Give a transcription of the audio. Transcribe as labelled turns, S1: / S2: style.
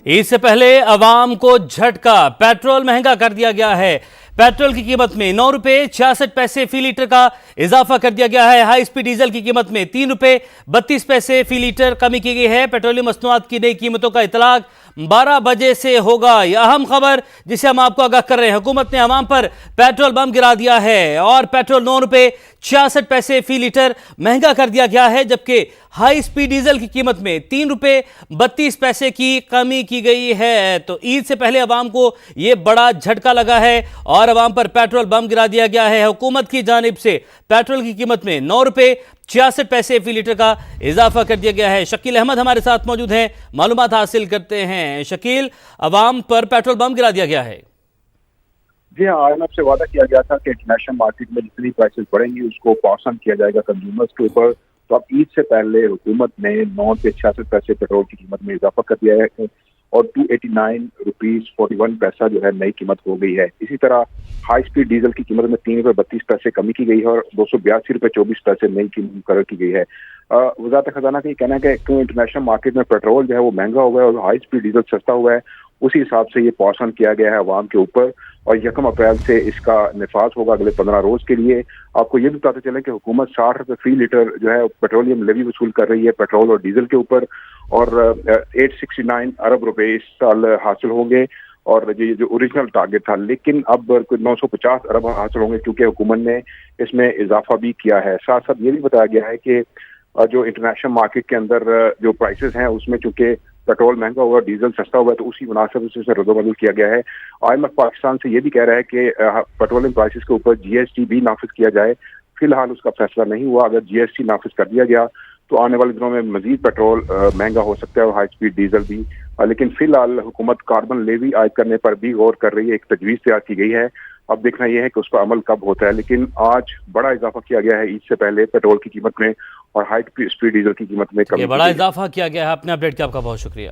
S1: ईद से पहले अवाम को झटका, पेट्रोल महंगा कर दिया गया है। पेट्रोल की कीमत में 9 रुपए 66 पैसे फी लीटर का इजाफा कर दिया गया है। हाई स्पीड डीजल की कीमत में 3 रुपए 32 पैसे फी लीटर कमी की गई है। पेट्रोलियम मसनूआत की नई कीमतों का इतलाक 12 बजे से होगा। यह अहम खबर जिसे हम आपको आगाह कर रहे हैं। हुकूमत ने अवाम पर पेट्रोल बम गिरा दिया है और पेट्रोल 9 रुपए 66 पैसे फी लीटर महंगा कर दिया गया है, जबकि हाई स्पीड डीजल की कीमत में 3 रुपए 32 पैसे की कमी की गई है। तो ईद से पहले अवाम को यह बड़ा झटका लगा है और अवाम पर पेट्रोल बम गिरा दिया गया है। हुकूमत की जानिब से पेट्रोल की कीमत में 9 रुपए 66 पैसे फी लीटर का इजाफा कर दिया गया है। शकील अहमद हमारे साथ मौजूद हैं, मालूमात हासिल करते हैं। शकील, अवाम पर पेट्रोल बम गिरा दिया गया है।
S2: जी हाँ, IMF से वादा किया गया था कि इंटरनेशनल मार्केट में जितनी प्राइसेस बढ़ेंगी उसको पास ऑन किया जाएगा कंज्यूमर्स के ऊपर। तो अब ईद से पहले हुकूमत ने 9 रुपए 66 पैसे पेट्रोल की कीमत में इजाफा कर दिया है और 289 रुपीज 41 पैसा जो है नई कीमत हो गई है। इसी तरह हाई स्पीड डीजल की कीमत में 3 रुपए 32 पैसे कमी की गई है और 282 रुपए 24 पैसे नई कीमत मुकर्रर की गई है। वजारत खजाना का ये कहना है कि क्यों इंटरनेशनल मार्केट में पेट्रोल जो है वो महंगा हुआ है और हाई स्पीड डीजल सस्ता हुआ है, उसी हिसाब से ये पास ऑन किया गया है अवाम के ऊपर और 1 अप्रैल से इसका निफाज होगा अगले 15 रोज के लिए। आपको ये भी बताते चले कि हुकूमत 60 रुपए फी लीटर जो है पेट्रोलियम लेवी वसूल कर रही है पेट्रोल और डीजल के ऊपर और 869 अरब रुपए इस साल हासिल होंगे और ये जो ओरिजिनल टारगेट था, लेकिन अब 950 अरब हासिल होंगे क्योंकि हुकूमत ने इसमें इजाफा भी किया है। साथ साथ ये भी बताया गया है कि जो इंटरनेशनल मार्केट के अंदर जो प्राइसेस हैं उसमें चूंकि पेट्रोल महंगा हुआ डीजल सस्ता हुआ है तो उसी मुनासिब से इसे रद्द किया गया है। IMF पाकिस्तान से ये भी कह रहा है कि पेट्रोलियम प्राइसेस के ऊपर GST भी नाफिज किया जाए। फिलहाल उसका फैसला नहीं हुआ। अगर GST नाफिज कर दिया गया तो आने वाले दिनों में मजीद पेट्रोल महंगा हो सकता है और हाई स्पीड डीजल भी। लेकिन फिलहाल हुकूमत कार्बन लेवी आयद करने पर भी गौर कर रही है, एक तजवीज़ तैयार की गई है। अब देखना यह है कि उस पर अमल कब होता है। लेकिन आज बड़ा इजाफा किया गया है ईद से पहले पेट्रोल की कीमत में और हाई स्पीड डीजल की कीमत में कमी।
S1: बड़ा इजाफा किया गया है। अपने अपडेट का आपका बहुत शुक्रिया।